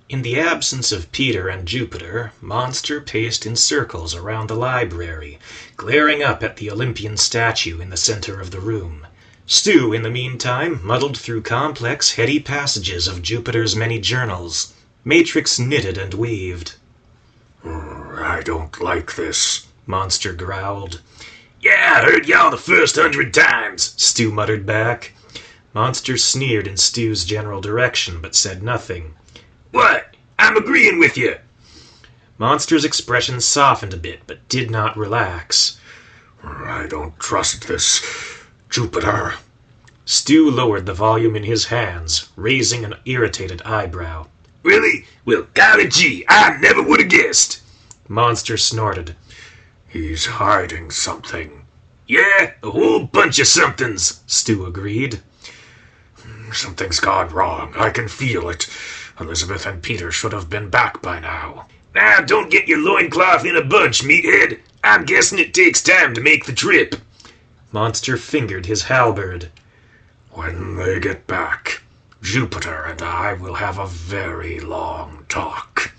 In the absence of Peter and Jupiter, Monster paced in circles around the library, glaring up at the Olympian statue in the center of the room. Stu, in the meantime, muddled through complex, heady passages of Jupiter's many journals. Matrix knitted and weaved. I don't like this, Monster growled. Yeah, I heard y'all the first 100 times, Stu muttered back. Monster sneered in Stu's general direction, but said nothing. What? I'm agreeing with you. Monster's expression softened a bit, but did not relax. I don't trust this. Jupiter. Stu lowered the volume in his hands, raising an irritated eyebrow. Really? Well, golly gee, I never would have guessed. Monster snorted. He's hiding something. Yeah, a whole bunch of somethings, Stu agreed. Something's gone wrong. I can feel it. Elizabeth and Peter should have been back by now. Now, don't get your loincloth in a bunch, meathead. I'm guessing it takes time to make the trip. Monster fingered his halberd. When they get back, Jupiter and I will have a very long talk.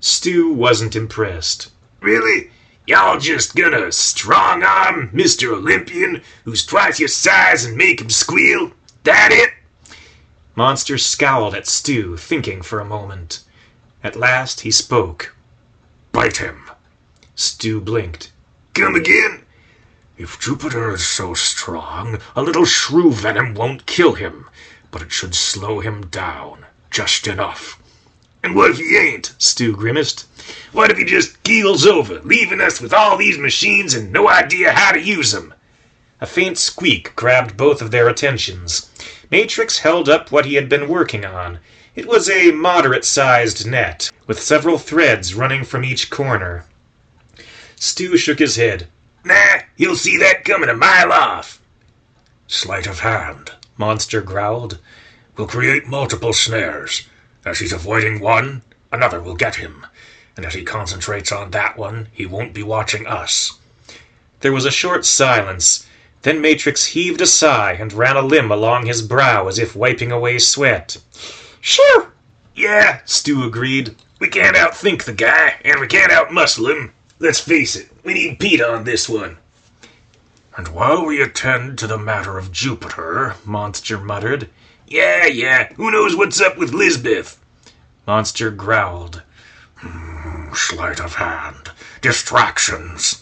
Stu wasn't impressed. Really? Y'all just gonna strong-arm Mr. Olympian, who's twice your size, and make him squeal? That it? Monster scowled at Stu, thinking for a moment. At last he spoke. Bite him. Stu blinked. Come again? If Jupiter is so strong, a little shrew venom won't kill him, but it should slow him down, just enough. And what if he ain't? Stu grimaced. What if he just keels over, leaving us with all these machines and no idea how to use them? A faint squeak grabbed both of their attentions. Matrix held up what he had been working on. It was a moderate-sized net, with several threads running from each corner. Stu shook his head. Nah, he'll see that coming a mile off. Sleight of hand, Monster growled. We'll create multiple snares. As he's avoiding one, another will get him. And as he concentrates on that one, he won't be watching us. There was a short silence. Then Matrix heaved a sigh and ran a limb along his brow as if wiping away sweat. Shoo! Yeah, Stu agreed. We can't outthink the guy, and we can't outmuscle him. Let's face it, we need Pete on this one. And while we attend to the matter of Jupiter, Monster muttered. Yeah, who knows what's up with Elizabeth? Monster growled. Sleight of hand. Distractions.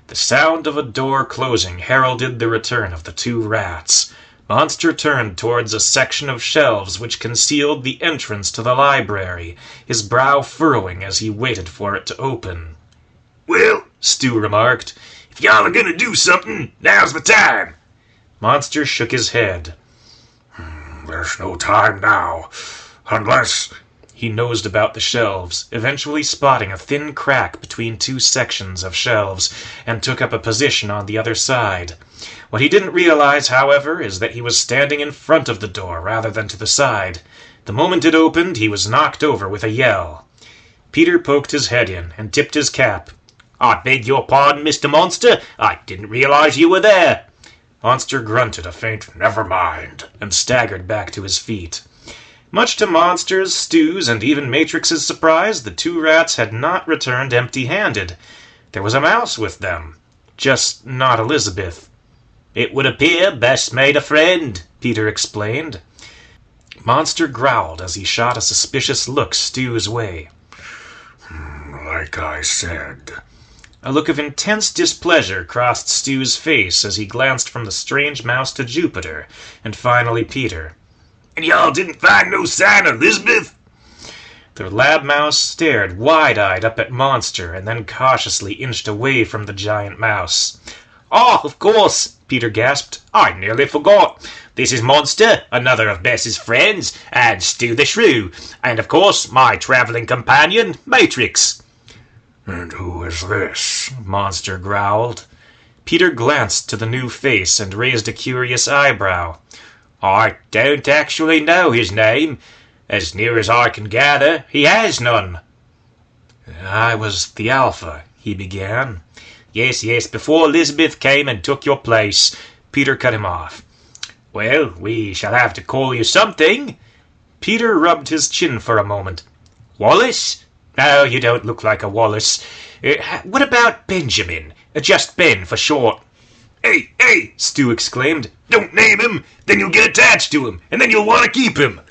The sound of a door closing heralded the return of the two rats. Monster turned towards a section of shelves which concealed the entrance to the library, his brow furrowing as he waited for it to open. Well, Stu remarked, if y'all are gonna do something, now's the time. Monster shook his head. There's no time now, unless... He nosed about the shelves, eventually spotting a thin crack between two sections of shelves, and took up a position on the other side. What he didn't realize, however, is that he was standing in front of the door rather than to the side. The moment it opened, he was knocked over with a yell. Peter poked his head in and tipped his cap. I beg your pardon, Mr. Monster. I didn't realize you were there. Monster grunted a faint "never mind" and staggered back to his feet. Much to Monster's, Stu's, and even Matrix's surprise, the two rats had not returned empty-handed. There was a mouse with them. Just not Elizabeth. It would appear Bess made a friend, Peter explained. Monster growled as he shot a suspicious look Stu's way. Like I said. A look of intense displeasure crossed Stu's face as he glanced from the strange mouse to Jupiter, and finally Peter. And y'all didn't find no sign of Elizabeth? The lab mouse stared wide-eyed up at Monster and then cautiously inched away from the giant mouse. Oh, of course, Peter gasped. I nearly forgot. This is Monster, another of Bess's friends, and Stu the Shrew, and of course my traveling companion, Matrix. And who is this? Monster growled. Peter glanced to the new face and raised a curious eyebrow. I don't actually know his name. As near as I can gather, he has none. I was the Alpha, he began. Yes, before Elizabeth came and took your place. Peter cut him off. Well, we shall have to call you something. Peter rubbed his chin for a moment. Wallace? No, you don't look like a Wallace. What about Benjamin? Just Ben for short. Hey, Stu exclaimed. don't name him, then you'll get attached to him, and then you'll want to keep him.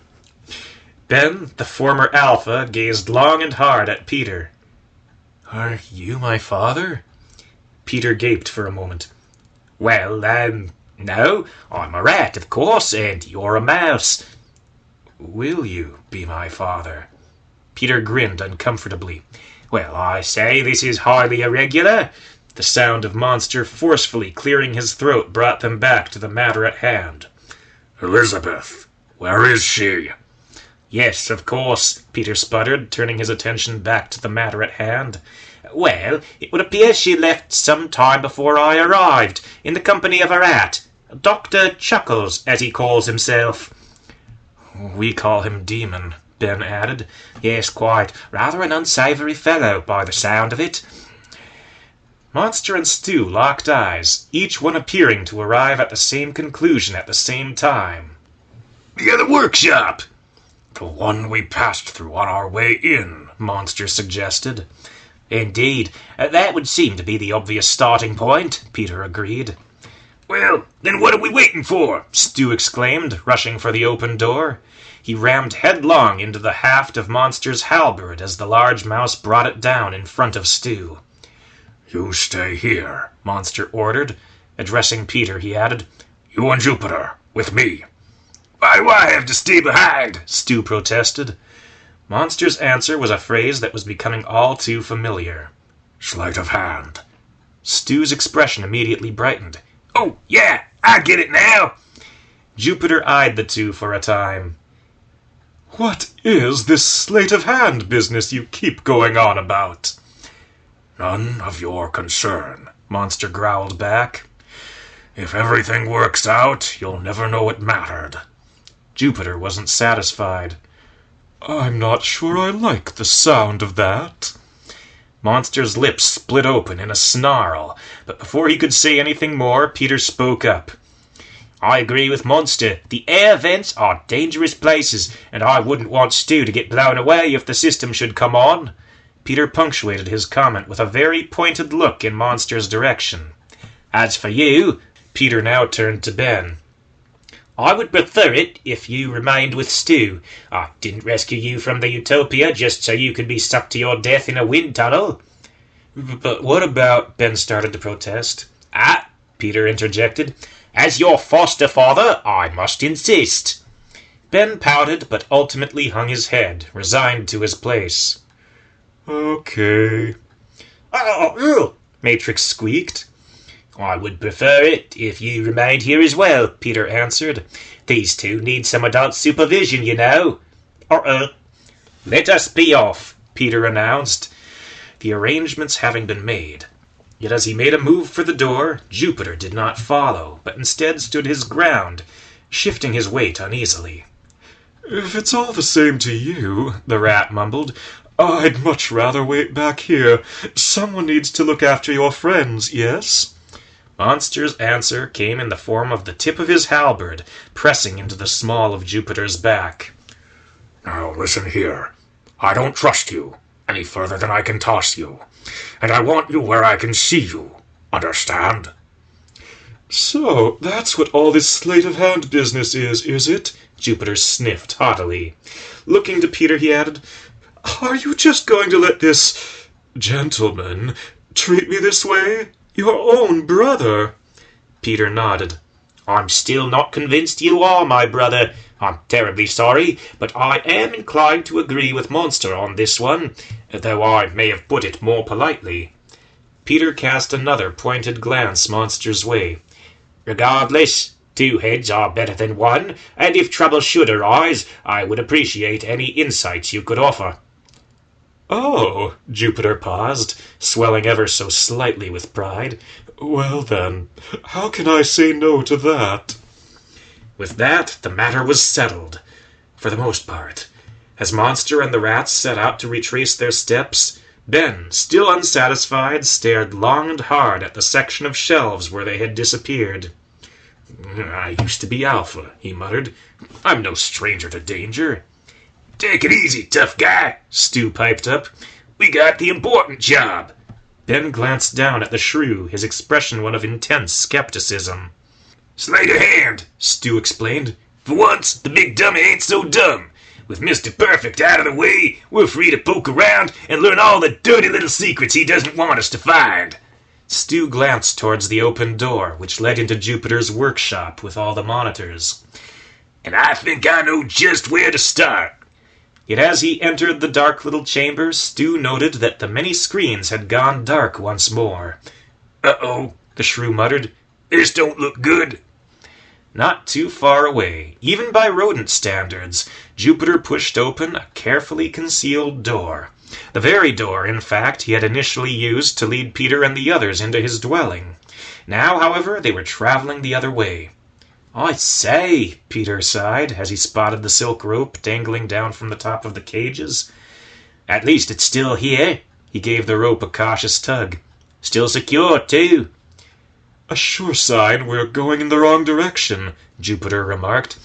Ben, the former Alpha, gazed long and hard at Peter. Are you my father? Peter gaped for a moment. Well, no, I'm a rat, of course, and you're a mouse. Will you be my father? Peter grinned uncomfortably. Well, I say, this is highly irregular. The sound of Monster forcefully clearing his throat brought them back to the matter at hand. Elizabeth, where is she? Yes, of course, Peter sputtered, turning his attention back to the matter at hand. Well, it would appear she left some time before I arrived, in the company of a rat. Dr. Chuckles, as he calls himself. We call him Demon, Ben added. Yes, quite. Rather an unsavory fellow, by the sound of it. Monster and Stu locked eyes, each one appearing to arrive at the same conclusion at the same time. The other workshop. The one we passed through on our way in, Monster suggested. Indeed, that would seem to be the obvious starting point, Peter agreed. Well, then what are we waiting for? Stu exclaimed, rushing for the open door. He rammed headlong into the haft of Monster's halberd as the large mouse brought it down in front of Stu. You stay here, Monster ordered. Addressing Peter, he added, You and Jupiter, with me. Why do I have to stay behind? Stu protested. Monster's answer was a phrase that was becoming all too familiar. Sleight of hand. Stu's expression immediately brightened. Oh, yeah, I get it now. Jupiter eyed the two for a time. What is this sleight of hand business you keep going on about? None of your concern, Monster growled back. If everything works out, you'll never know it mattered. Jupiter wasn't satisfied. I'm not sure I like the sound of that. Monster's lips split open in a snarl, but before he could say anything more, Peter spoke up. I agree with Monster. The air vents are dangerous places, and I wouldn't want Stu to get blown away if the system should come on. Peter punctuated his comment with a very pointed look in Monster's direction. As for you, Peter now turned to Ben. I would prefer it if you remained with Stu. I didn't rescue you from the Utopia just so you could be sucked to your death in a wind tunnel. But what about... Ben started to protest. Peter interjected. As your foster father, I must insist. Ben pouted, but ultimately hung his head, resigned to his place. Okay. Matrix squeaked. I would prefer it if you remained here as well, Peter answered. These two need some adult supervision, you know. Let us be off, Peter announced, the arrangements having been made. Yet as he made a move for the door, Jupiter did not follow, but instead stood his ground, shifting his weight uneasily. If it's all the same to you, the rat mumbled, I'd much rather wait back here. Someone needs to look after your friends, yes? Monster's answer came in the form of the tip of his halberd, pressing into the small of Jupiter's back. Now listen here. I don't trust you any further than I can toss you, and I want you where I can see you. Understand? So, that's what all this sleight of hand business is it? Jupiter sniffed haughtily. Looking to Peter, he added, Are you just going to let this gentleman treat me this way? Your own brother. Peter nodded. I'm still not convinced you are my brother. I'm terribly sorry, but I am inclined to agree with Monster on this one, though I may have put it more politely. Peter cast another pointed glance Monster's way. Regardless, 2 heads are better than 1, and if trouble should arise, I would appreciate any insights you could offer. Oh, Jupiter paused, swelling ever so slightly with pride. Well then, how can I say no to that? With that, the matter was settled, for the most part. As Monster and the rats set out to retrace their steps, Ben, still unsatisfied, stared long and hard at the section of shelves where they had disappeared. I used to be Alpha, he muttered. I'm no stranger to danger. Take it easy, tough guy, Stu piped up. We got the important job. Ben glanced down at the shrew, his expression one of intense skepticism. Sleight of hand, Stu explained. For once, the big dummy ain't so dumb. With Mr. Perfect out of the way, we're free to poke around and learn all the dirty little secrets he doesn't want us to find. Stu glanced towards the open door, which led into Jupiter's workshop with all the monitors. And I think I know just where to start. Yet as he entered the dark little chamber, Stu noted that the many screens had gone dark once more. Uh-oh, the shrew muttered. This don't look good. Not too far away, even by rodent standards, Jupiter pushed open a carefully concealed door. The very door, in fact, he had initially used to lead Peter and the others into his dwelling. Now, however, they were traveling the other way. "I say," Peter sighed as he spotted the silk rope dangling down from the top of the cages. "At least it's still here." He gave the rope a cautious tug. "Still secure, too." "A sure sign we're going in the wrong direction," Jupiter remarked.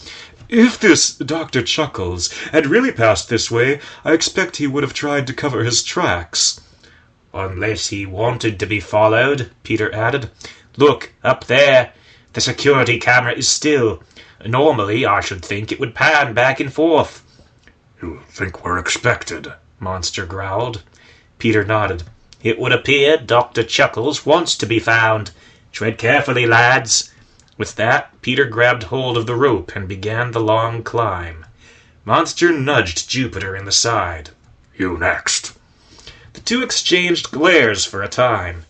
"If this Dr. Chuckles had really passed this way, I expect he would have tried to cover his tracks." "Unless he wanted to be followed," Peter added. "Look, up there. The security camera is still. Normally, I should think it would pan back and forth." "You think we're expected?" Monster growled. Peter nodded. "It would appear Dr. Chuckles wants to be found. Tread carefully, lads." With that, Peter grabbed hold of the rope and began the long climb. Monster nudged Jupiter in the side. "You next." The two exchanged glares for a time.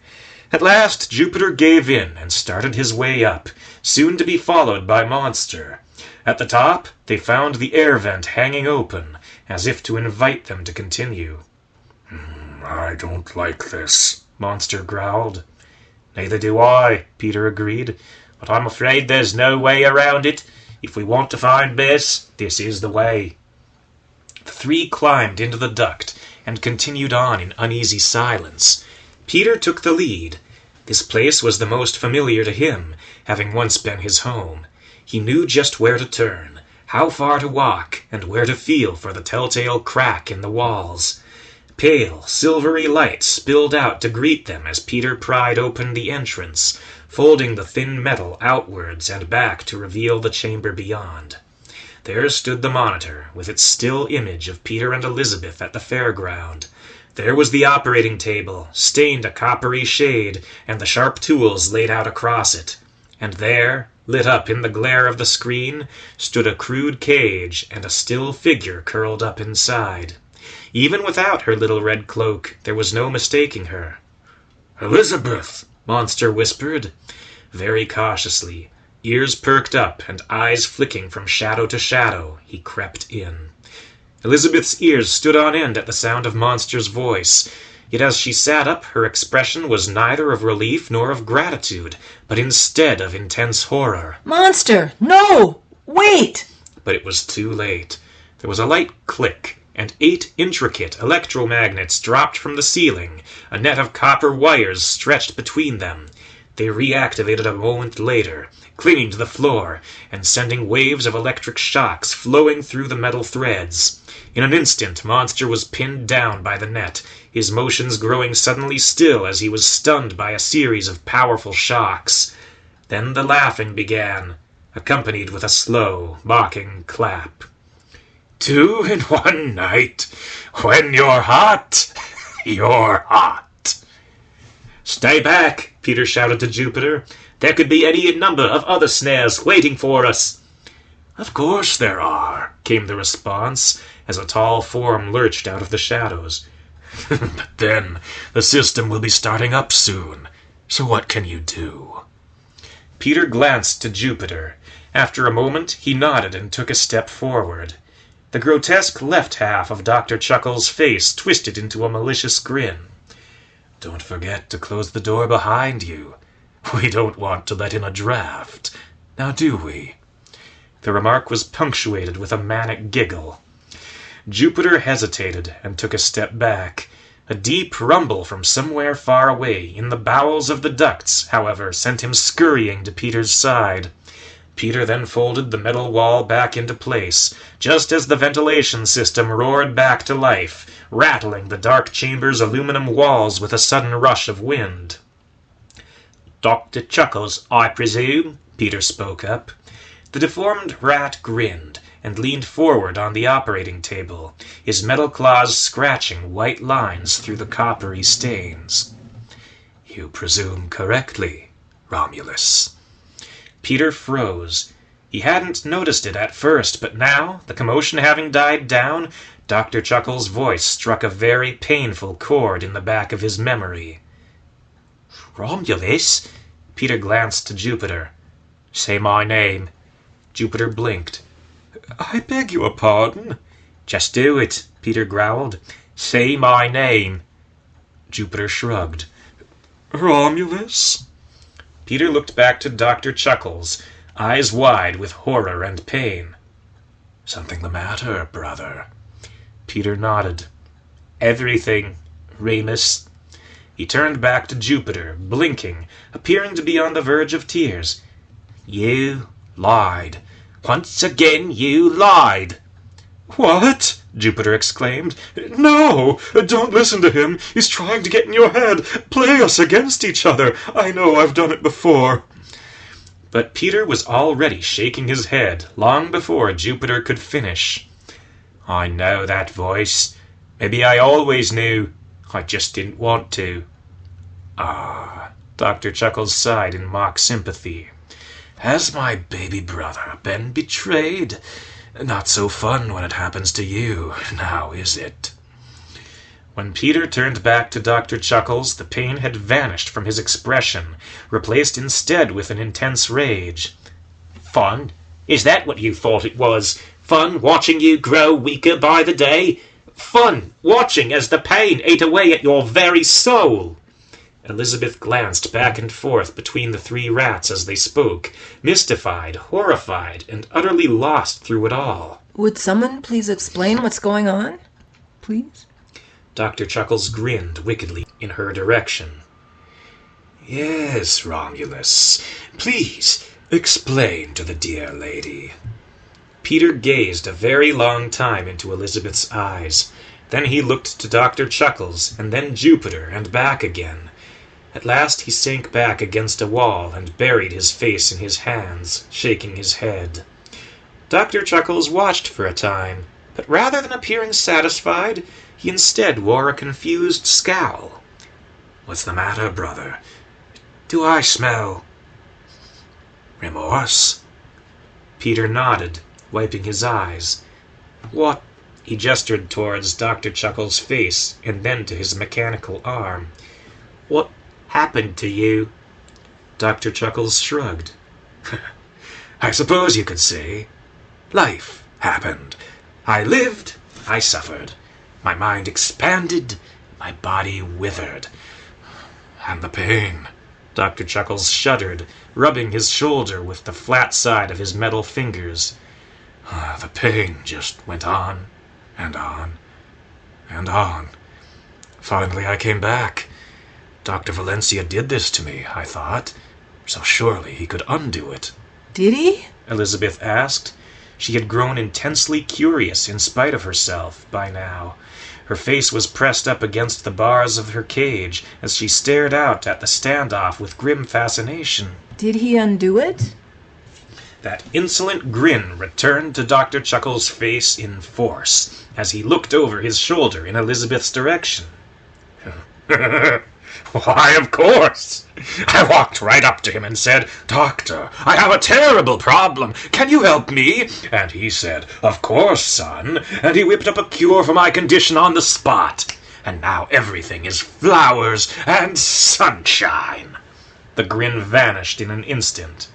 At last, Jupiter gave in and started his way up, soon to be followed by Monster. At the top, they found the air vent hanging open, as if to invite them to continue. "I don't like this," Monster growled. "Neither do I," Peter agreed. "But I'm afraid there's no way around it. If we want to find Bess, this is the way." The three climbed into the duct and continued on in uneasy silence. Peter took the lead. This place was the most familiar to him, having once been his home. He knew just where to turn, how far to walk, and where to feel for the telltale crack in the walls. Pale, silvery light spilled out to greet them as Peter pried open the entrance, folding the thin metal outwards and back to reveal the chamber beyond. There stood the monitor, with its still image of Peter and Elizabeth at the fairground. There was the operating table, stained a coppery shade, and the sharp tools laid out across it. And there, lit up in the glare of the screen, stood a crude cage and a still figure curled up inside. Even without her little red cloak, there was no mistaking her. "Elizabeth!" Monster whispered. Very cautiously, ears perked up and eyes flicking from shadow to shadow, he crept in. Elizabeth's ears stood on end at the sound of Monster's voice, yet as she sat up her expression was neither of relief nor of gratitude, but instead of intense horror. "Monster! No! Wait!" But it was too late. There was a light click, and 8 intricate electromagnets dropped from the ceiling, a net of copper wires stretched between them. They reactivated a moment later, clinging to the floor, and sending waves of electric shocks flowing through the metal threads. In an instant, Monster was pinned down by the net, his motions growing suddenly still as he was stunned by a series of powerful shocks. Then the laughing began, accompanied with a slow, mocking clap. 2 in one night. When you're hot, you're hot. "Stay back," Peter shouted to Jupiter. "There could be any number of other snares waiting for us." "Of course there are," came the response, as a tall form lurched out of the shadows. "But then the system will be starting up soon. So what can you do?" Peter glanced to Jupiter. After a moment, he nodded and took a step forward. The grotesque left half of Dr. Chuckles' face twisted into a malicious grin. "Don't forget to close the door behind you. We don't want to let in a draft. Now do we?" The remark was punctuated with a manic giggle. Jupiter hesitated and took a step back. A deep rumble from somewhere far away in the bowels of the ducts, however, sent him scurrying to Peter's side. Peter then folded the metal wall back into place, just as the ventilation system roared back to life, rattling the dark chamber's aluminum walls with a sudden rush of wind. Dr. Chuckles, I presume? Peter spoke up. The deformed rat grinned and leaned forward on the operating table, his metal claws scratching white lines through the coppery stains. You presume correctly, Romulus. Peter froze. He hadn't noticed it at first, but now, the commotion having died down, Dr. Chuckles' voice struck a very painful chord in the back of his memory. Romulus? Peter glanced to Jupiter. Say my name. Jupiter blinked. I beg your pardon? Just do it, Peter growled. Say my name. Jupiter shrugged. Romulus? Peter looked back to Dr. Chuckles, eyes wide with horror and pain. Something the matter, brother? Peter nodded. Everything, Remus. He turned back to Jupiter, blinking, appearing to be on the verge of tears. You lied. Once again you lied. What? Jupiter exclaimed. No! Don't listen to him. He's trying to get in your head. Play us against each other. I know I've done it before. But Peter was already shaking his head long before Jupiter could finish. I know that voice. Maybe I always knew. I just didn't want to. Ah, Dr. Chuckles sighed in mock sympathy. Has my baby brother been betrayed? Not so fun when it happens to you, now is it? When Peter turned back to Dr. Chuckles, the pain had vanished from his expression, replaced instead with an intense rage. Fun? Is that what you thought it was? Fun watching you grow weaker by the day? Fun watching as the pain ate away at your very soul? Elizabeth glanced back and forth between the three rats as they spoke, mystified, horrified, and utterly lost through it all. Would someone please explain what's going on? Please? Dr. Chuckles grinned wickedly in her direction. Yes, Romulus. Please, explain to the dear lady. Peter gazed a very long time into Elizabeth's eyes. Then he looked to Dr. Chuckles, and then Jupiter, and back again. At last he sank back against a wall and buried his face in his hands, shaking his head. Dr. Chuckles watched for a time, but rather than appearing satisfied, he instead wore a confused scowl. What's the matter, brother? Do I smell remorse? Peter nodded, wiping his eyes. What? He gestured towards Dr. Chuckles' face and then to his mechanical arm. What happened to you? Dr. Chuckles shrugged. I suppose you could say. Life happened. I lived, I suffered. My mind expanded, my body withered. And the pain. Dr. Chuckles shuddered, rubbing his shoulder with the flat side of his metal fingers. The pain just went on, and on, and on. Finally I came back. Dr. Valencia did this to me, I thought, so surely he could undo it. Did he? Elizabeth asked. She had grown intensely curious in spite of herself by now. Her face was pressed up against the bars of her cage as she stared out at the standoff with grim fascination. Did he undo it? That insolent grin returned to Dr. Chuckles' face in force as he looked over his shoulder in Elizabeth's direction. Why, of course. I walked right up to him and said, Doctor, I have a terrible problem. Can you help me? And he said, Of course, son. And he whipped up a cure for my condition on the spot. And now everything is flowers and sunshine. The grin vanished in an instant.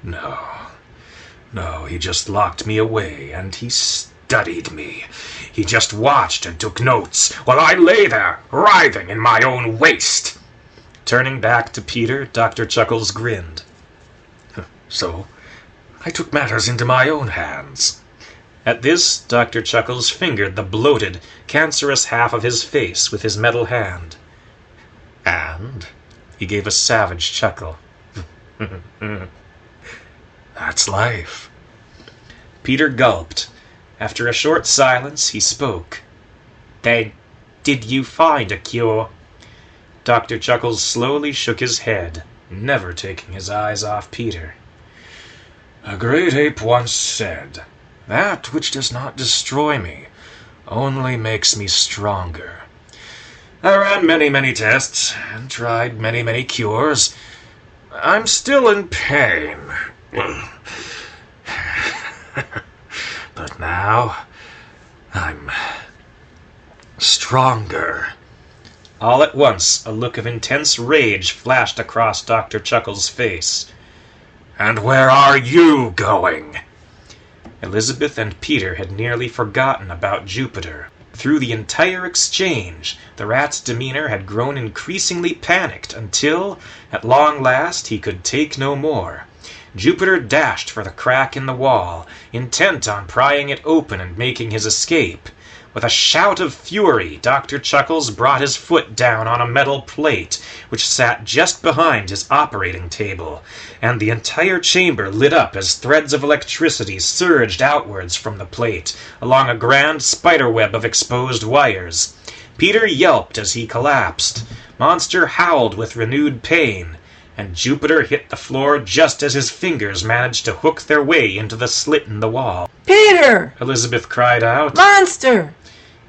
No, he just locked me away, and he studied me. He just watched and took notes, while I lay there, writhing in my own waste. Turning back to Peter, Dr. Chuckles grinned. So, I took matters into my own hands. At this, Dr. Chuckles fingered the bloated, cancerous half of his face with his metal hand. And he gave a savage chuckle. That's life. Peter gulped. After a short silence, he spoke. Then, did you find a cure? Dr. Chuckles slowly shook his head, never taking his eyes off Peter. A great ape once said, "That which does not destroy me only makes me stronger." I ran many tests and tried many cures. I'm still in pain. But now I'm stronger. All at once, a look of intense rage flashed across Dr. Chuckles' face. And where are you going? Elizabeth and Peter had nearly forgotten about Jupiter. Through the entire exchange, the rat's demeanor had grown increasingly panicked until, at long last, he could take no more. Jupiter dashed for the crack in the wall, intent on prying it open and making his escape. With a shout of fury, Dr. Chuckles brought his foot down on a metal plate, which sat just behind his operating table, and the entire chamber lit up as threads of electricity surged outwards from the plate, along a grand spiderweb of exposed wires. Peter yelped as he collapsed. Monster howled with renewed pain, and Jupiter hit the floor just as his fingers managed to hook their way into the slit in the wall. Peter! Elizabeth cried out. Monster!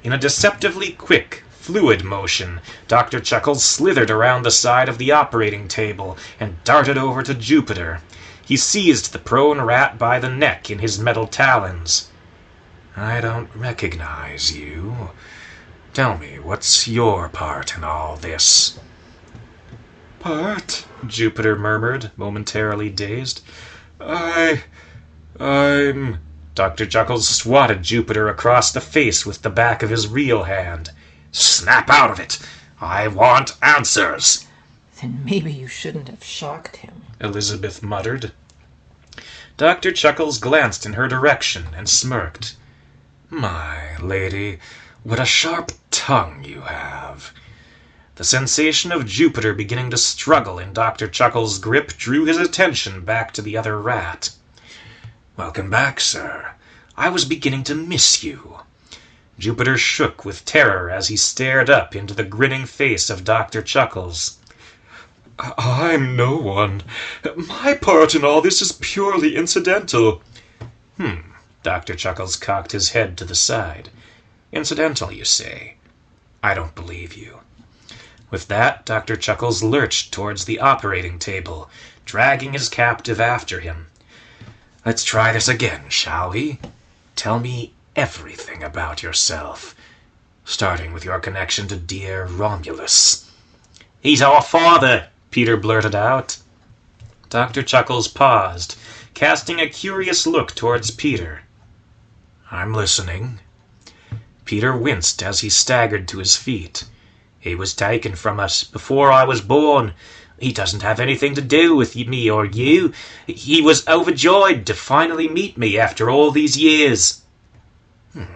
In a deceptively quick, fluid motion, Dr. Chuckles slithered around the side of the operating table and darted over to Jupiter. He seized the prone rat by the neck in his metal talons. I don't recognize you. Tell me, what's your part in all this? Part? Jupiter murmured, momentarily dazed. I'm... Dr. Chuckles swatted Jupiter across the face with the back of his real hand. Snap out of it! I want answers! Then maybe you shouldn't have shocked him, Elizabeth muttered. Dr. Chuckles glanced in her direction and smirked. My lady, what a sharp tongue you have. The sensation of Jupiter beginning to struggle in Dr. Chuckles' grip drew his attention back to the other rat. Welcome back, sir. I was beginning to miss you. Jupiter shook with terror as he stared up into the grinning face of Dr. Chuckles. I'm no one. My part in all this is purely incidental. Dr. Chuckles cocked his head to the side. Incidental, you say? I don't believe you. With that, Dr. Chuckles lurched towards the operating table, dragging his captive after him. Let's try this again, shall we? Tell me everything about yourself, starting with your connection to dear Romulus. He's our father, Peter blurted out. Dr. Chuckles paused, casting a curious look towards Peter. I'm listening. Peter winced as he staggered to his feet. He was taken from us before I was born. He doesn't have anything to do with me or you. He was overjoyed to finally meet me after all these years.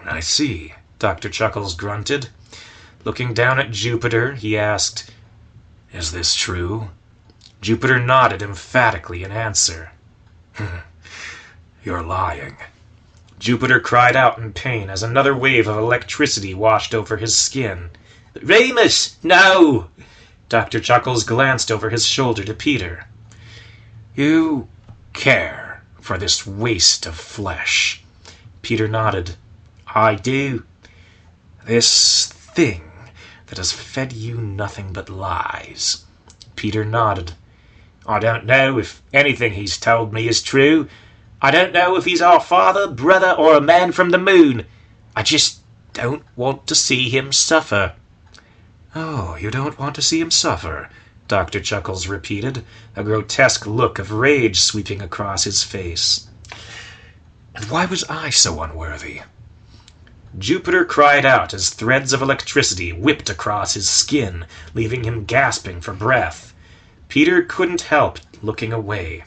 I see, Dr. Chuckles grunted. Looking down at Jupiter, he asked, Is this true? Jupiter nodded emphatically in answer. You're lying. Jupiter cried out in pain as another wave of electricity washed over his skin. Remus, no! Dr. Chuckles glanced over his shoulder to Peter. You care for this waste of flesh? Peter nodded. I do. This thing that has fed you nothing but lies? Peter nodded. I don't know if anything he's told me is true. I don't know if he's our father, brother, or a man from the moon. I just don't want to see him suffer. Oh, you don't want to see him suffer, Dr. Chuckles repeated, a grotesque look of rage sweeping across his face. And why was I so unworthy? Jupiter cried out as threads of electricity whipped across his skin, leaving him gasping for breath. Peter couldn't help looking away.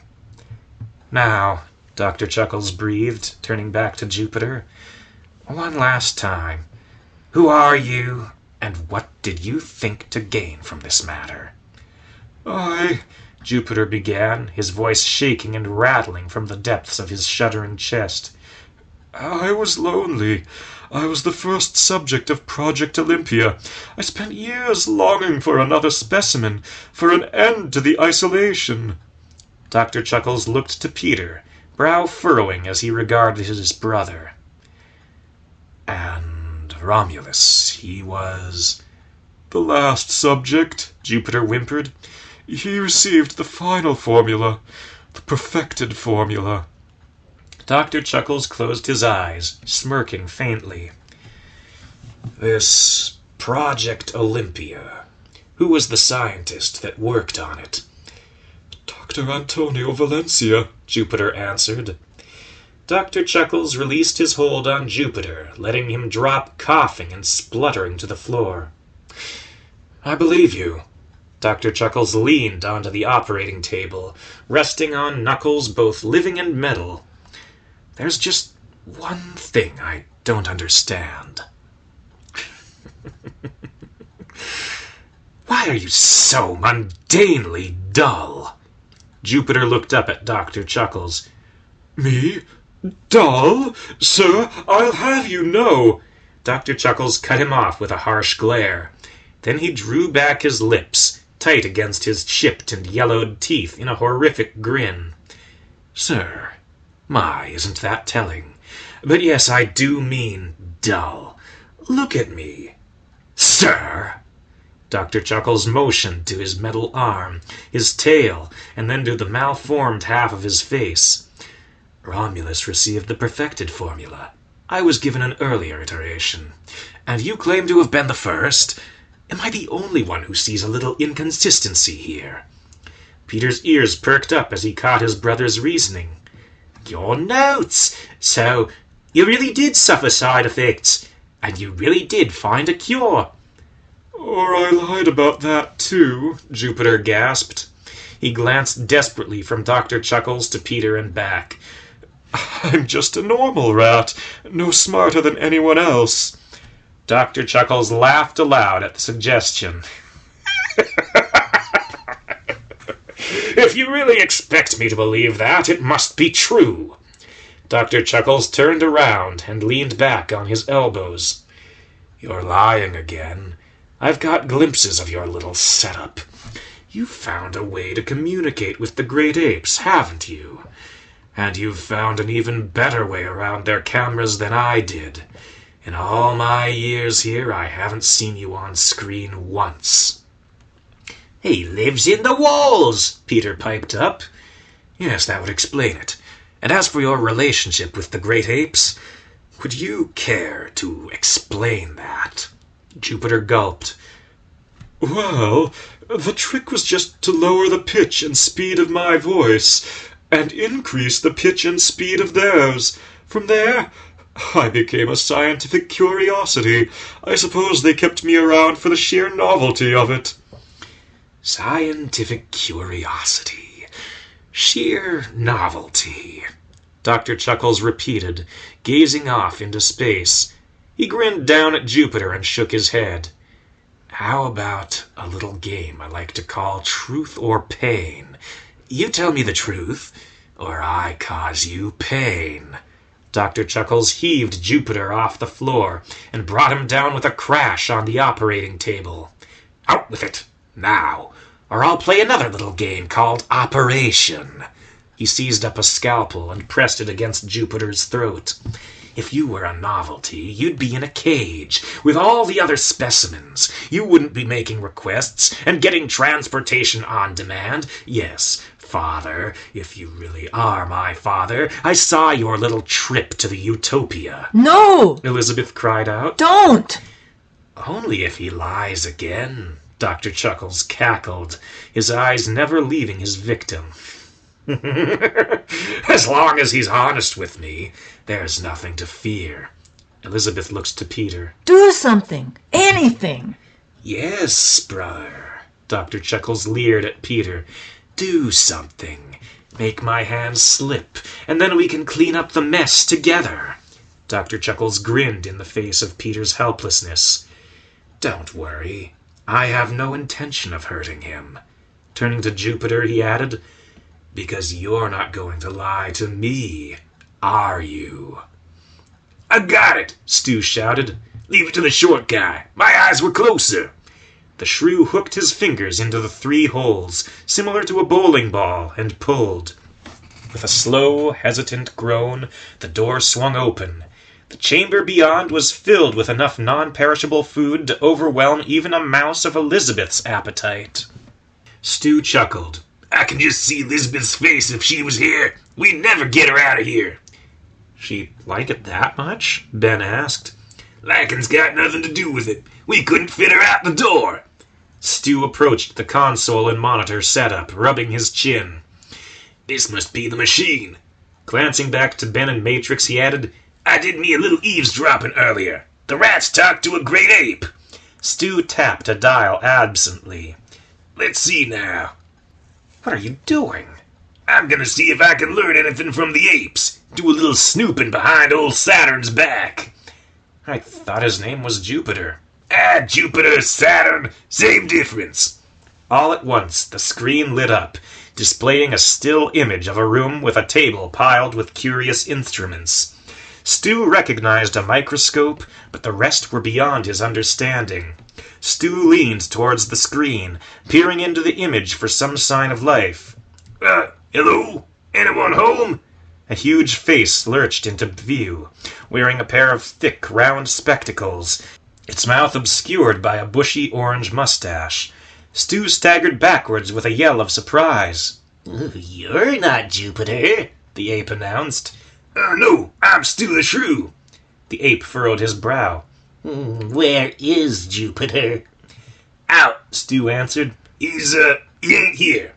Now, Dr. Chuckles breathed, turning back to Jupiter, one last time. Who are you, and what did you think to gain from this matter? I Jupiter began, his voice shaking and rattling from the depths of his shuddering chest. I was lonely. I was the first subject of Project Olympia. I spent years longing for another specimen, for an end to the isolation. Dr. Chuckles looked to Peter, brow furrowing as he regarded his brother. And Romulus, he was... The last subject, Jupiter whimpered. He received the final formula, the perfected formula. Dr. Chuckles closed his eyes, smirking faintly. This Project Olympia, who was the scientist that worked on it? Dr. Antonio Valencia, Jupiter answered. Dr. Chuckles released his hold on Jupiter, letting him drop coughing and spluttering to the floor. I believe you. Dr. Chuckles leaned onto the operating table, resting on knuckles both living and metal. There's just one thing I don't understand. Why are you so mundanely dull? Jupiter looked up at Dr. Chuckles. Me? Dull? Sir, I'll have you know. Dr. Chuckles cut him off with a harsh glare. Then he drew back his lips, tight against his chipped and yellowed teeth in a horrific grin. Sir, my, isn't that telling? But yes, I do mean dull. Look at me. Sir! Dr. Chuckles motioned to his metal arm, his tail, and then to the malformed half of his face. Romulus received the perfected formula. I was given an earlier iteration. And you claim to have been the first? Am I the only one who sees a little inconsistency here? Peter's ears perked up as he caught his brother's reasoning. Your notes! So, you really did suffer side effects, and you really did find a cure. Or I lied about that too, Jupiter gasped. He glanced desperately from Dr. Chuckles to Peter and back. I'm just a normal rat, no smarter than anyone else. Dr. Chuckles laughed aloud at the suggestion. If you really expect me to believe that, it must be true. Dr. Chuckles turned around and leaned back on his elbows. You're lying again. I've got glimpses of your little setup. You've found a way to communicate with the great apes, haven't you? And you've found an even better way around their cameras than I did. In all my years here, I haven't seen you on screen once. He lives in the walls, Peter piped up. Yes, that would explain it. And as for your relationship with the great apes, would you care to explain that? Jupiter gulped. Well, the trick was just to lower the pitch and speed of my voice, and increase the pitch and speed of theirs. From there, I became a scientific curiosity. I suppose they kept me around for the sheer novelty of it. Scientific curiosity. Sheer novelty. Dr. Chuckles repeated, gazing off into space. He grinned down at Jupiter and shook his head. How about a little game I like to call Truth or Pain? You tell me the truth, or I cause you pain. Dr. Chuckles heaved Jupiter off the floor and brought him down with a crash on the operating table. Out with it, now, or I'll play another little game called Operation. He seized up a scalpel and pressed it against Jupiter's throat. If you were a novelty, you'd be in a cage with all the other specimens. You wouldn't be making requests and getting transportation on demand. Yes, Father, if you really are my father, I saw your little trip to the Utopia. No! Elizabeth cried out. Don't! Only if he lies again, Dr. Chuckles cackled, his eyes never leaving his victim. As long as he's honest with me, there's nothing to fear. Elizabeth looked to Peter. Do something. Anything. Yes, brother. Dr. Chuckles leered at Peter. Do something. Make my hand slip, and then we can clean up the mess together. Dr. Chuckles grinned in the face of Peter's helplessness. Don't worry. I have no intention of hurting him. Turning to Jupiter, he added, "Because you're not going to lie to me, are you?" "I got it!" Stu shouted. "Leave it to the short guy. My eyes were closer." The shrew hooked his fingers into the 3 holes, similar to a bowling ball, and pulled. With a slow, hesitant groan, the door swung open. The chamber beyond was filled with enough non-perishable food to overwhelm even a mouse of Elizabeth's appetite. Stu chuckled. "I can just see Elizabeth's face if she was here. We'd never get her out of here." "She like it that much?" Ben asked. "Liking's got nothing to do with it. We couldn't fit her out the door." Stu approached the console and monitor setup, rubbing his chin. "This must be the machine." Glancing back to Ben and Matrix, he added, "I did me a little eavesdropping earlier. The rats talked to a great ape." Stu tapped a dial absently. "Let's see now." "What are you doing?" "I'm gonna see if I can learn anything from the apes. Do a little snooping behind old Saturn's back." "I thought his name was Jupiter." Jupiter, Saturn, same difference." All at once, the screen lit up, displaying a still image of a room with a table piled with curious instruments. Stu recognized a microscope, but the rest were beyond his understanding. Stu leaned towards the screen, peering into the image for some sign of life. Hello? Anyone home?" A huge face lurched into view, wearing a pair of thick, round spectacles, its mouth obscured by a bushy orange mustache. Stu staggered backwards with a yell of surprise. "You're not Jupiter," the ape announced. No, I'm Stu the Shrew." The ape furrowed his brow. "Where is Jupiter?" "Out," Stu answered. he ain't here."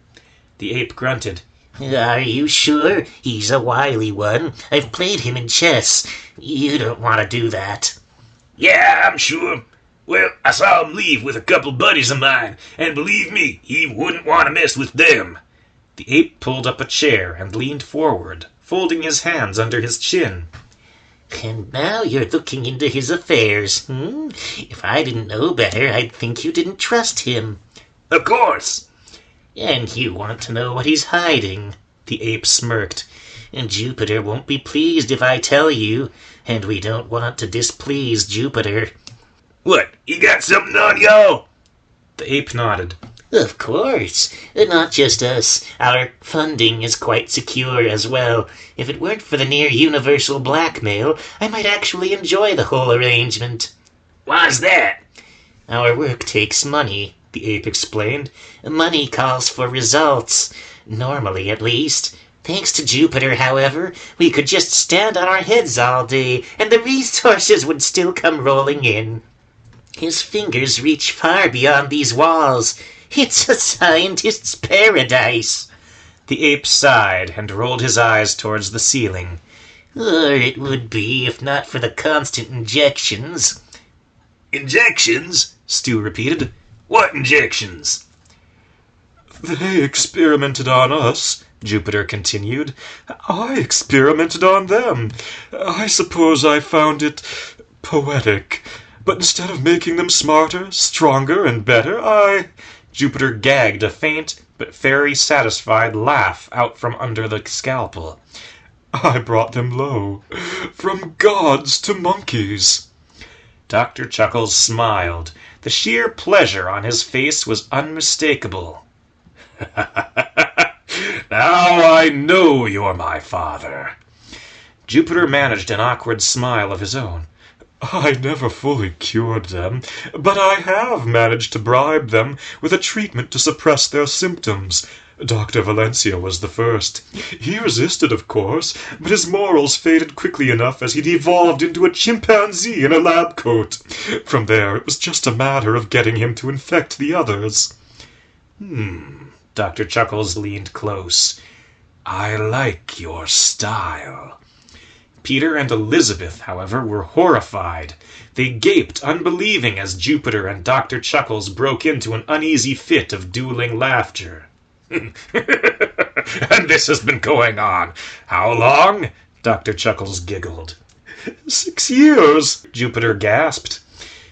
The ape grunted. "Are you sure? He's a wily one. I've played him in chess. You don't want to do that." "Yeah, I'm sure. Well, I saw him leave with a couple buddies of mine, and believe me, he wouldn't want to mess with them." The ape pulled up a chair and leaned forward, folding his hands under his chin. "And now you're looking into his affairs. If I didn't know better, I'd think you didn't trust him." "Of course." "And you want to know what he's hiding." The ape smirked. "And Jupiter won't be pleased if I tell you, and we don't want to displease Jupiter." "What, he got something on y'all?" The ape nodded. "Of course. Not just us. Our funding is quite secure as well. If it weren't for the near-universal blackmail, I might actually enjoy the whole arrangement." "Why's that?" "Our work takes money," the ape explained. "Money calls for results. Normally, at least. Thanks to Jupiter, however, we could just stand on our heads all day, and the resources would still come rolling in. His fingers reach far beyond these walls. It's a scientist's paradise." The ape sighed and rolled his eyes towards the ceiling. "Or it would be if not for the constant injections." "Injections?" Stu repeated. "What injections?" They experimented on us, Jupiter continued. I experimented on them. I suppose I found it poetic. But instead of making them smarter, stronger, and better, Jupiter gagged a faint but very satisfied laugh out from under the scalpel. I brought them low, from gods to monkeys. Dr. Chuckles smiled. The sheer pleasure on his face was unmistakable. Now I know you're my father. Jupiter managed an awkward smile of his own. I never fully cured them, but I have managed to bribe them with a treatment to suppress their symptoms. Dr. Valencia was the first. He resisted, of course, but his morals faded quickly enough as he devolved into a chimpanzee in a lab coat. From there, it was just a matter of getting him to infect the others. Dr. Chuckles leaned close. I like your style. Peter and Elizabeth, however, were horrified. They gaped, unbelieving, as Jupiter and Dr. Chuckles broke into an uneasy fit of dueling laughter. And this has been going on how long? Dr. Chuckles giggled. 6 years, Jupiter gasped.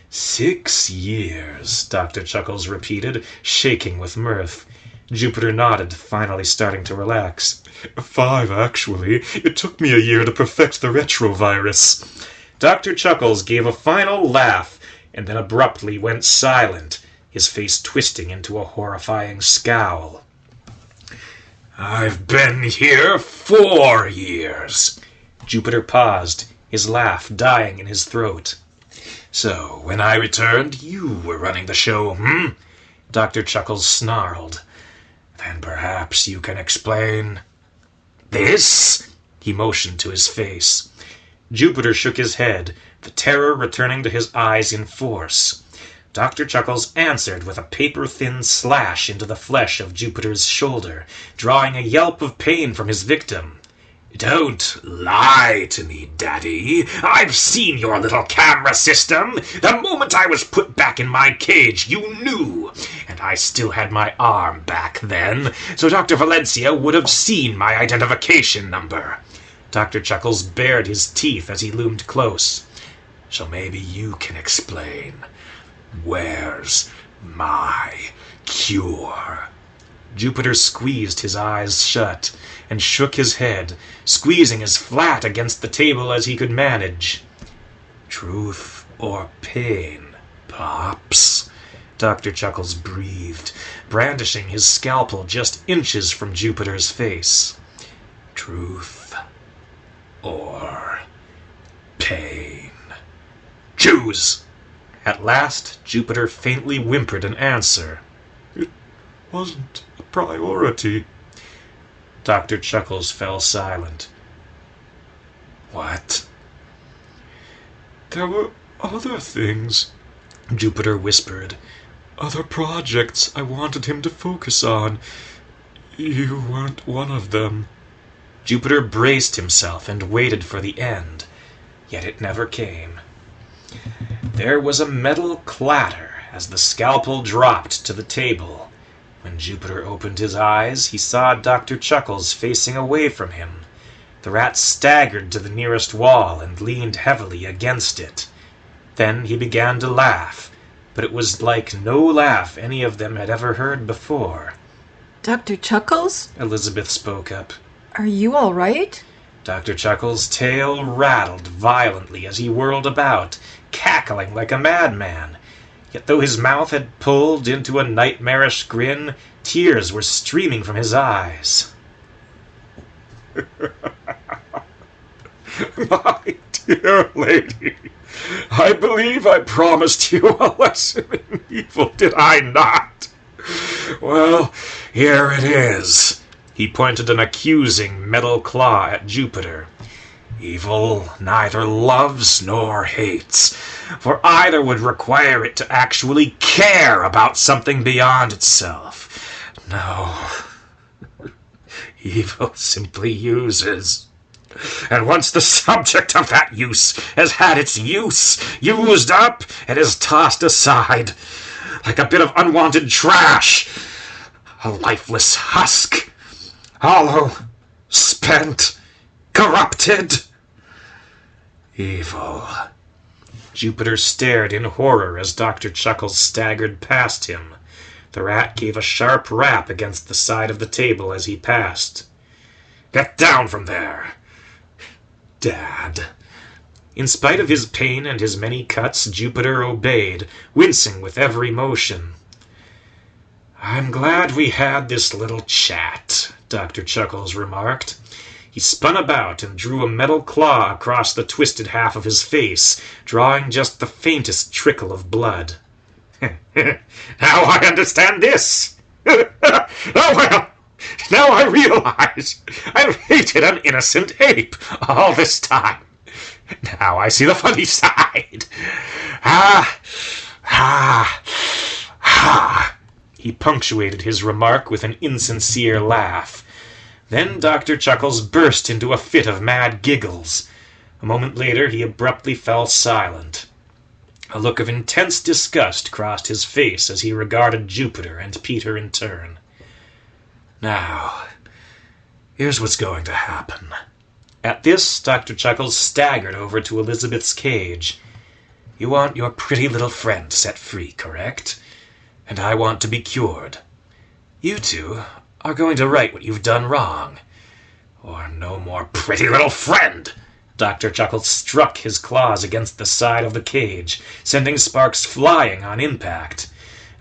6 years, Dr. Chuckles repeated, shaking with mirth. Jupiter nodded, finally starting to relax. 5, actually. It took me a year to perfect the retrovirus. Dr. Chuckles gave a final laugh and then abruptly went silent, his face twisting into a horrifying scowl. I've been here 4 years. Jupiter paused, his laugh dying in his throat. So, when I returned, you were running the show, Dr. Chuckles snarled. Then perhaps you can explain this? He motioned to his face. Jupiter shook his head, the terror returning to his eyes in force. Dr. Chuckles answered with a paper-thin slash into the flesh of Jupiter's shoulder, drawing a yelp of pain from his victim. Don't lie to me, Daddy. I've seen your little camera system. The moment I was put back in my cage, you knew. And I still had my arm back then, so Dr. Valencia would have seen my identification number. Dr. Chuckles bared his teeth as he loomed close. So maybe you can explain. Where's my cure? Jupiter squeezed his eyes shut and shook his head, squeezing as flat against the table as he could manage. Truth or pain, Pops? Dr. Chuckles breathed, brandishing his scalpel just inches from Jupiter's face. Truth or pain? Choose! At last, Jupiter faintly whimpered an answer. It wasn't a priority. Dr. Chuckles fell silent. What? There were other things, Jupiter whispered. Other projects I wanted him to focus on. You weren't one of them. Jupiter braced himself and waited for the end, yet it never came. There was a metal clatter as the scalpel dropped to the table. When Jupiter opened his eyes, he saw Dr. Chuckles facing away from him. The rat staggered to the nearest wall and leaned heavily against it. Then he began to laugh, but it was like no laugh any of them had ever heard before. Dr. Chuckles? Elizabeth spoke up. Are you all right? Dr. Chuckles' tail rattled violently as he whirled about, cackling like a madman. Yet though his mouth had pulled into a nightmarish grin, tears were streaming from his eyes. My dear lady, I believe I promised you a lesson in evil, did I not? Well, here it is. He pointed an accusing metal claw at Jupiter. Evil neither loves nor hates, for either would require it to actually care about something beyond itself. No, evil simply uses. And once the subject of that use has had its use used up, it is tossed aside like a bit of unwanted trash, a lifeless husk, hollow, spent, corrupted. Evil. Jupiter stared in horror as Dr. Chuckles staggered past him. The rat gave a sharp rap against the side of the table as he passed. Get down from there, Dad. In spite of his pain and his many cuts, Jupiter obeyed, wincing with every motion. I'm glad we had this little chat, Dr. Chuckles remarked. He spun about and drew a metal claw across the twisted half of his face, drawing just the faintest trickle of blood. Now I understand this. Now I realize I've hated an innocent ape all this time. Now I see the funny side. He punctuated his remark with an insincere laugh. Then Dr. Chuckles burst into a fit of mad giggles. A moment later he abruptly fell silent. A look of intense disgust crossed his face as he regarded Jupiter and Peter in turn. Now, here's what's going to happen. At this, Dr. Chuckles staggered over to Elizabeth's cage. You want your pretty little friend set free, correct? And I want to be cured. You two are going to right what you've done wrong. Or no more pretty little friend. Dr. Chuckles struck his claws against the side of the cage, sending sparks flying on impact.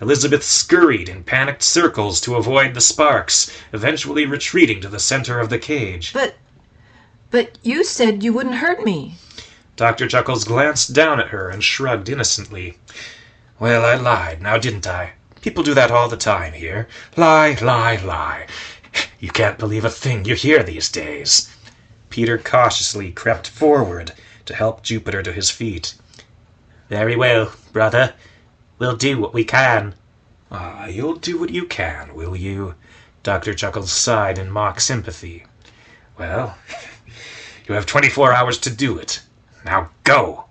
Elizabeth scurried in panicked circles to avoid the sparks, eventually retreating to the center of the cage. But you said you wouldn't hurt me. Dr. Chuckles glanced down at her and shrugged innocently. Well, I lied, now didn't I? People do that all the time here. Lie, lie, lie. You can't believe a thing you hear these days. Peter cautiously crept forward to help Jupiter to his feet. Very well, brother. We'll do what we can. Ah, you'll do what you can, will you? Dr. Chuckles sighed in mock sympathy. Well, you have 24 hours to do it. Now go.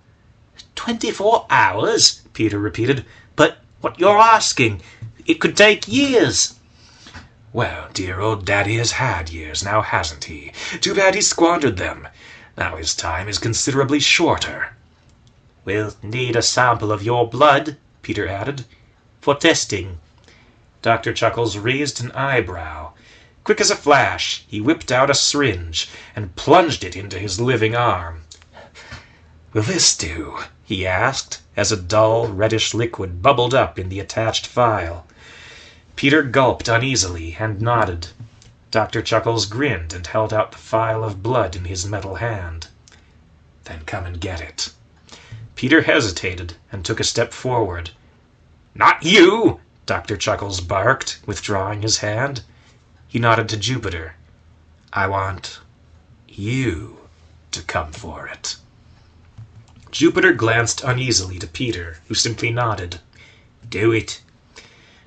24 hours? Peter repeated. But what you're asking, it could take years. Well, dear old Daddy has had years now, hasn't he? Too bad he squandered them. Now his time is considerably shorter. We'll need a sample of your blood, Peter added, for testing. Dr. Chuckles raised an eyebrow. Quick as a flash, he whipped out a syringe and plunged it into his living arm. Will this do? He asked, as a dull, reddish liquid bubbled up in the attached vial. Peter gulped uneasily and nodded. Dr. Chuckles grinned and held out the phial of blood in his metal hand. Then come and get it. Peter hesitated and took a step forward. Not you! Dr. Chuckles barked, withdrawing his hand. He nodded to Jupiter. I want you to come for it. Jupiter glanced uneasily to Peter, who simply nodded. Do it.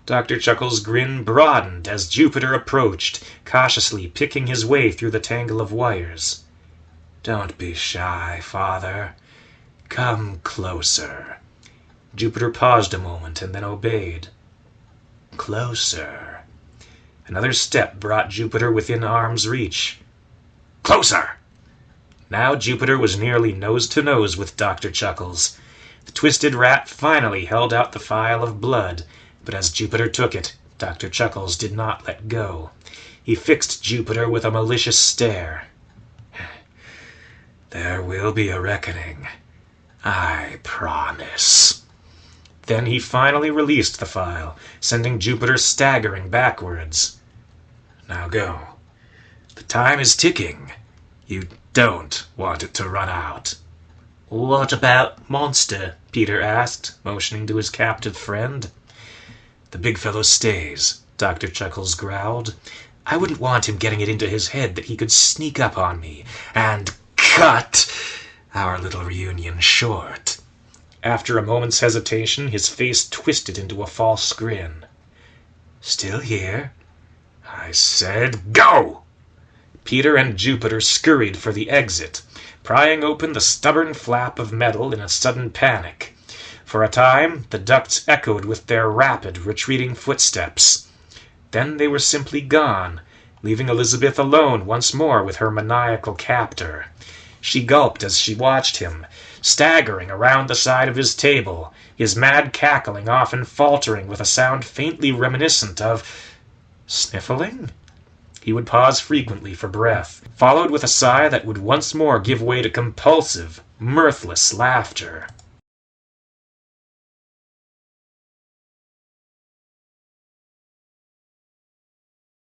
Dr. Chuckles' grin broadened as Jupiter approached, cautiously picking his way through the tangle of wires. Don't be shy, Father. Come closer. Jupiter paused a moment and then obeyed. Closer. Another step brought Jupiter within arm's reach. Closer! Now Jupiter was nearly nose to nose with Dr. Chuckles. The twisted rat finally held out the phial of blood, but as Jupiter took it, Dr. Chuckles did not let go. He fixed Jupiter with a malicious stare. There will be a reckoning. I promise. Then he finally released the phial, sending Jupiter staggering backwards. Now go. The time is ticking. You don't want it to run out. What about Monster? Peter asked, motioning to his captive friend. The big fellow stays, Dr. Chuckles growled. I wouldn't want him getting it into his head that he could sneak up on me and cut our little reunion short. After a moment's hesitation, his face twisted into a false grin. Still here? I said go! Peter and Jupiter scurried for the exit, prying open the stubborn flap of metal in a sudden panic. For a time, the ducts echoed with their rapid, retreating footsteps. Then they were simply gone, leaving Elizabeth alone once more with her maniacal captor. She gulped as she watched him, staggering around the side of his table, his mad cackling often faltering with a sound faintly reminiscent of sniffling. He would pause frequently for breath, followed with a sigh that would once more give way to compulsive, mirthless laughter.